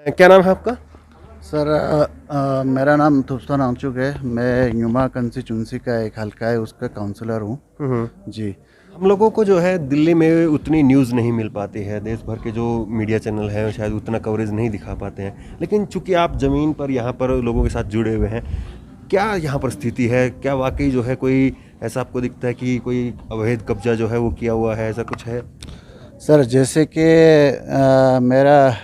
क्या नाम है आपका? सर मेरा नाम तुफसान आंचुक है। मैं यूमा कंस्टिट्यूंसी का एक हल्का है उसका काउंसलर हूँ जी। हम लोगों को जो है दिल्ली में उतनी न्यूज़ नहीं मिल पाती है, देश भर के जो मीडिया चैनल हैं शायद उतना कवरेज नहीं दिखा पाते हैं, लेकिन चूंकि आप ज़मीन पर यहाँ पर लोगों के साथ जुड़े हुए हैं, क्या यहाँ पर स्थिति है? क्या वाकई जो है कोई ऐसा आपको दिखता है कि कोई अवैध कब्जा जो है वो किया हुआ है, ऐसा कुछ है? सर जैसे कि मेरा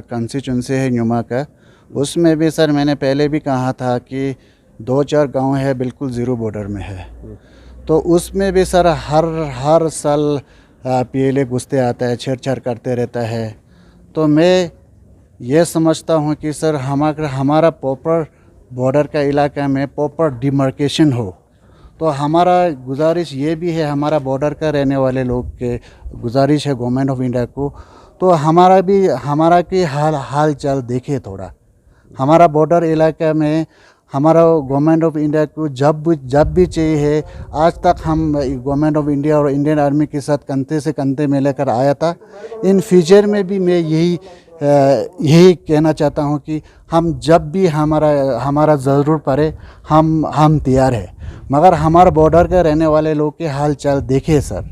कंस्टिट्यूंसी है यूमा का, उसमें भी सर मैंने पहले भी कहा था कि 2-4 गांव है बिल्कुल ज़ीरो बॉर्डर में है। तो उसमें भी सर हर हर साल पीएलए घुसते आता है, छेड़छाड़ करते रहता है। तो मैं ये समझता हूँ कि सर हमारा प्रॉपर बॉर्डर का इलाका में प्रॉपर डिमार्केशन हो। तो हमारा गुजारिश ये भी है, हमारा बॉर्डर का रहने वाले लोग के गुजारिश है गवर्नमेंट ऑफ इंडिया को, तो हमारा की हाल चाल देखे थोड़ा। हमारा बॉर्डर इलाका में हमारा गवर्नमेंट ऑफ इंडिया को जब भी चाहिए है, आज तक हम गवर्नमेंट ऑफ इंडिया और इंडियन आर्मी के साथ कंधे से कंधे मिलाकर आया था। इन फ्यूचर में भी मैं यही कहना चाहता हूँ कि हम जब भी हमारा ज़रूरत पड़े हम तैयार है। मगर हमारा बॉर्डर के रहने वाले लोग के हाल चाल देखे सर।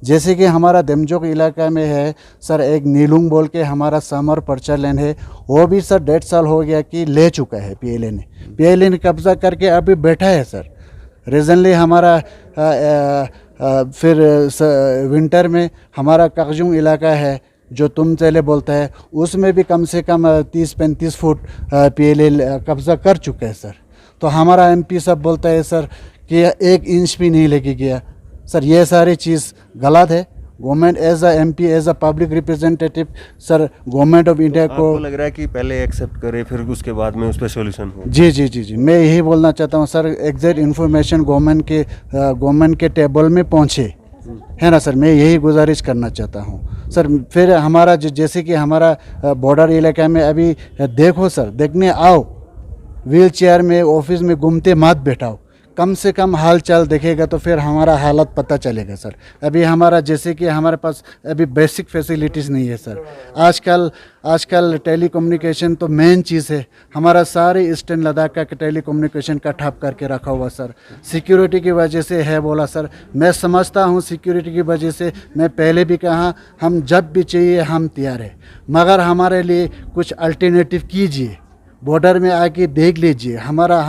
जैसे कि हमारा देमजोक इलाका में है सर, एक नीलुंग बोल के हमारा समर पर्चा लैंड है, वो भी सर 1.5 साल हो गया कि ले चुका है पीएलए ने कब्जा करके अभी बैठा है सर। रीजनली हमारा फिर विंटर में हमारा कखजुंग इलाका है जो तुम चले बोलता है, उसमें भी कम से कम 30-35 फुट पीएलए कब्जा कर चुका है सर। तो हमारा एमपी सब बोलता है सर कि 1 इंच भी नहीं लेके गया। सर ये सारी चीज़ गलत है। Government as a MP, as a public representative sir, government of India को आपको लग रहा है कि पहले एक्सेप्ट करे फिर उसके बाद में उस पर सोल्यूशन हो? जी, मैं यही बोलना चाहता हूँ सर, एग्जैक्ट इन्फॉर्मेशन गवर्नमेंट के टेबल में पहुँचे, है ना सर। मैं यही गुजारिश करना चाहता हूँ सर। फिर हमारा जैसे कि हमारा बॉर्डर इलाका में अभी देखो सर, देखने आओ, व्हील चेयर में ऑफिस में घूमते मत बैठाओ, कम से कम हाल चाल देखेगा तो फिर हमारा हालत पता चलेगा सर। अभी हमारा जैसे कि हमारे पास अभी बेसिक फैसिलिटीज़ नहीं है सर। आजकल टेली कम्युनिकेशन तो मेन चीज़ है। हमारा सारे ईस्टर्न लद्दाख का टेली कम्युनिकेशन का ठप करके रखा हुआ सर, सिक्योरिटी की वजह से है बोला सर। मैं समझता हूँ सिक्योरिटी की वजह से, मैं पहले भी कहा हम जब भी चाहिए हम तैयार है, मगर हमारे लिए कुछ अल्टरनेटिव कीजिए। बॉर्डर में आके देख लीजिए, हमारा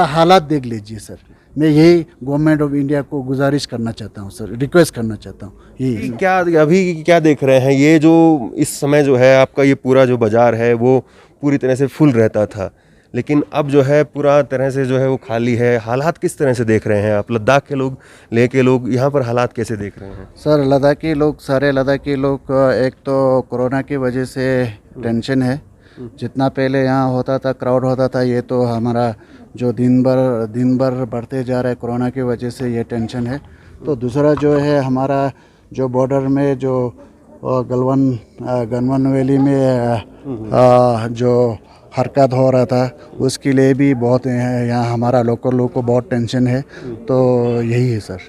हालात देख लीजिए सर। मैं यही गवर्नमेंट ऑफ इंडिया को गुजारिश करना चाहता हूँ सर, रिक्वेस्ट करना चाहता हूँ यही। क्या अभी क्या देख रहे हैं? ये जो इस समय जो है आपका ये पूरा जो बाजार है वो पूरी तरह से फुल रहता था, लेकिन अब जो है पूरा तरह से जो है वो खाली है। हालात किस तरह से देख रहे हैं आप? लद्दाख के लोग, लेह के लोग यहाँ पर हालात कैसे देख रहे हैं? सर सारे लद्दाखी लोग एक तो कोरोना की वजह से टेंशन है। जितना पहले यहाँ होता था, क्राउड होता था, ये तो हमारा जो दिन भर बढ़ते जा रहा है कोरोना की वजह से, ये टेंशन है। तो दूसरा जो है हमारा जो बॉर्डर में जो गनवन वैली में जो हरकत हो रहा था, उसके लिए भी बहुत यहाँ हमारा लोकल लोग को बहुत टेंशन है। तो यही है सर।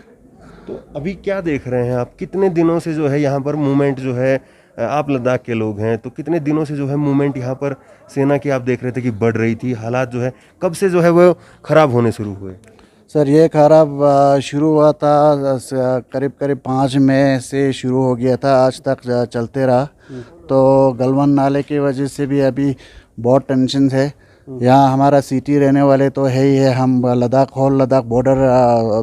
तो अभी क्या देख रहे हैं आप? कितने दिनों से जो है यहाँ पर मूवमेंट जो है, आप लद्दाख के लोग हैं तो कितने दिनों से जो है मूवमेंट यहाँ पर सेना की आप देख रहे थे कि बढ़ रही थी? हालात जो है कब से जो है वो ख़राब होने शुरू हुए? सर ये खराब शुरू हुआ था करीब 5 मई से शुरू हो गया था, आज तक चलते रहा। तो गलवन नाले की वजह से भी अभी बहुत टेंशन है। यहाँ हमारा सिटी रहने वाले तो है ही है। हम होल लद्दाख बॉर्डर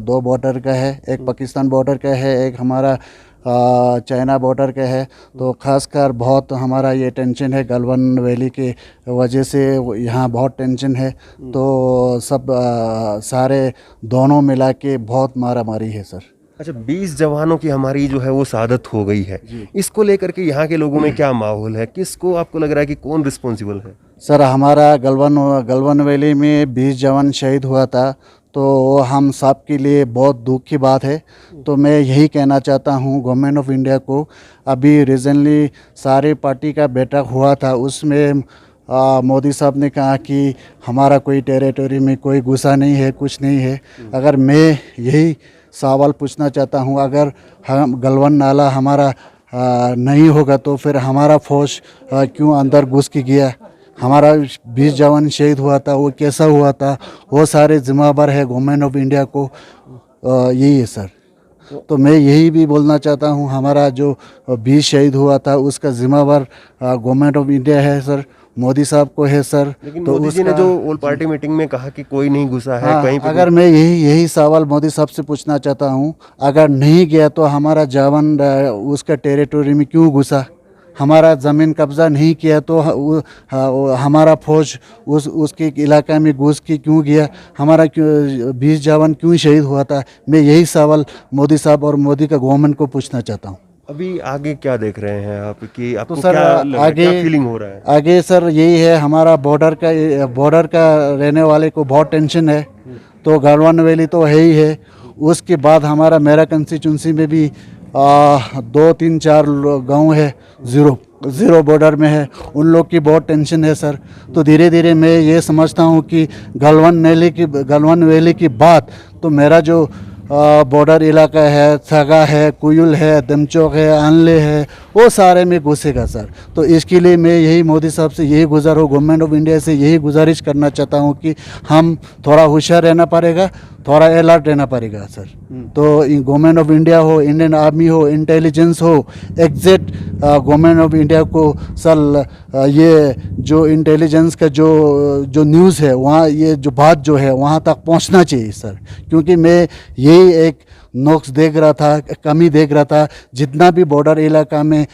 2 बॉर्डर का है, एक पाकिस्तान बॉर्डर का है, एक हमारा चाइना बॉर्डर का है। तो खासकर बहुत हमारा ये टेंशन है गलवन वैली के वजह से, यहाँ बहुत टेंशन है। तो सब सारे दोनों मिला के बहुत मारा मारी है सर। अच्छा, 20 जवानों की हमारी जो है वो शहादत हो गई है, इसको लेकर के यहाँ के लोगों में क्या माहौल है? किसको आपको लग रहा है कि कौन रिस्पॉन्सिबल है? सर हमारा गलवन वैली में 20 जवान शहीद हुआ था, तो हम सब के लिए बहुत दुख की बात है। तो मैं यही कहना चाहता हूँ गवर्नमेंट ऑफ इंडिया को, अभी रिसेंटली सारे पार्टी का बैठक हुआ था, उसमें मोदी साहब ने कहा कि हमारा कोई टेरिटरी में कोई गुस्सा नहीं है, कुछ नहीं है। अगर मैं यही सवाल पूछना चाहता हूँ, अगर हम गलवन नाला हमारा नहीं होगा तो फिर हमारा फौज क्यों अंदर घुस के गया, हमारा 20 जवान शहीद हुआ था, वो कैसा हुआ था, वो सारे जिम्मेदार है गवर्नमेंट ऑफ इंडिया को। यही है सर। तो मैं यही भी बोलना चाहता हूँ, हमारा जो 20 शहीद हुआ था उसका जिम्मेदार गवर्नमेंट ऑफ इंडिया है सर, मोदी साहब को है सर। लेकिन तो मोदी जी ने जो ऑल पार्टी मीटिंग में कहा कि कोई नहीं घुसा है कहीं पे। अगर मैं यही सवाल मोदी साहब से पूछना चाहता हूँ, अगर नहीं गया तो हमारा जवान उसका टेरिटोरी में क्यों घुसा, हमारा ज़मीन कब्ज़ा नहीं किया तो हमारा फौज उसके इलाका में घुस के क्यों गया, हमारा 20 जवान क्यों शहीद हुआ था। मैं यही सवाल मोदी साहब और मोदी का गवर्नमेंट को पूछना चाहता हूँ। अभी आगे क्या देख रहे हैं आप कि आपको तो सर क्या लग रहा है, आगे क्या फीलिंग हो रहा है? आगे सर यही है, हमारा बॉर्डर का रहने वाले को बहुत टेंशन है। तो गलवान वैली तो है ही है, उसके बाद हमारा मेरा कंस्टिट्यूंसी में भी 2-3-4 गांव है ज़ीरो बॉर्डर में है, उन लोग की बहुत टेंशन है सर। तो धीरे धीरे मैं ये समझता हूँ कि गलवान वैली की बात तो मेरा जो बॉर्डर इलाका है, सगा है, कुयुल है, दमचौक है, आनले है, वो सारे में घुसेगा सर। तो इसके लिए मैं यही मोदी साहब से यही गवर्नमेंट ऑफ इंडिया से यही गुजारिश करना चाहता हूँ कि हम थोड़ा होशियार रहना पड़ेगा, थोड़ा अलर्ट रहना पड़ेगा सर। तो गवर्नमेंट ऑफ इंडिया हो, इंडियन आर्मी हो, इंटेलिजेंस हो, एग्जैक्ट गवर्नमेंट ऑफ इंडिया को सर ये जो इंटेलिजेंस का जो न्यूज़ है वहाँ ये जो बात जो है वहाँ तक पहुँचना चाहिए सर। क्योंकि मैं यही एक नुक्स देख रहा था, कमी देख रहा था, जितना भी बॉर्डर इलाका में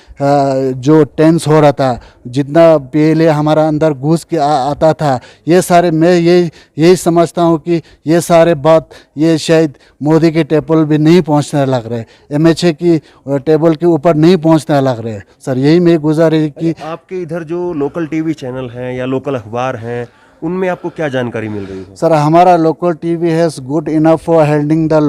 जो टेंस हो रहा था, जितना पहले हमारा अंदर घुस के आता था, ये सारे मैं यही समझता हूँ कि ये सारे बात ये शायद मोदी के टेबल भी नहीं पहुँचने लग रहे, MHA की टेबल के ऊपर नहीं पहुँचने लग रहे सर। यही मैं गुजारिश कि आपके इधर जो लोकल टीवी चैनल हैं या लोकल अखबार हैं उनमें आपको क्या जानकारी मिल रही है? सर हमारा लोकल टीवी है good enough for हेल्डिंग the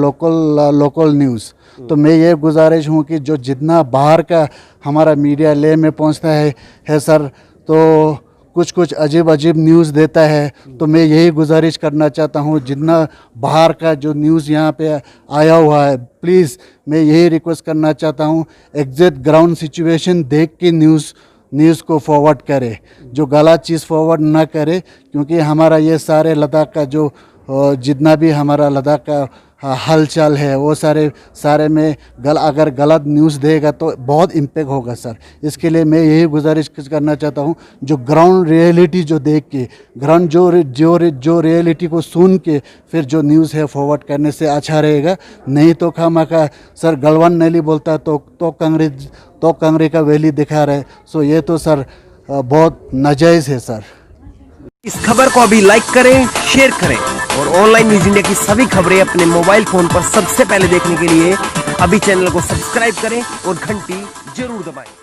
local news. तो मैं ये गुजारिश हूँ कि जो जितना बाहर का हमारा मीडिया ले में पहुँचता है सर, तो कुछ अजीब न्यूज़ देता है। तो मैं यही गुजारिश करना चाहता हूँ, जितना बाहर का जो न्यूज़ यहाँ पे आया हुआ है, प्लीज़ मैं यही रिक्वेस्ट करना चाहता हूँ, एग्जैक्ट ग्राउंड सिचुएशन देख के न्यूज़ को फॉरवर्ड करे, जो गलत चीज़ फॉरवर्ड ना करे। क्योंकि हमारा ये सारे लद्दाख का जो जितना भी हमारा लद्दाख का हलचल है वो सारे में अगर गलत न्यूज़ देगा तो बहुत इम्पैक्ट होगा सर। इसके लिए मैं यही गुजारिश करना चाहता हूँ, जो ग्राउंड रियलिटी जो देख के, ग्राउंड जो रियलिटी को सुन के फिर जो न्यूज़ है फॉरवर्ड करने से अच्छा रहेगा। नहीं तो खामखा सर गलवान वैली बोलता तो कांग्रेस का वैली दिखा रहे। सो ये तो सर बहुत नाजायज़ है सर। इस खबर को अभी लाइक करें, शेयर करें और ऑनलाइन न्यूज इंडिया की सभी खबरें अपने मोबाइल फोन पर सबसे पहले देखने के लिए अभी चैनल को सब्सक्राइब करें और घंटी जरूर दबाएं।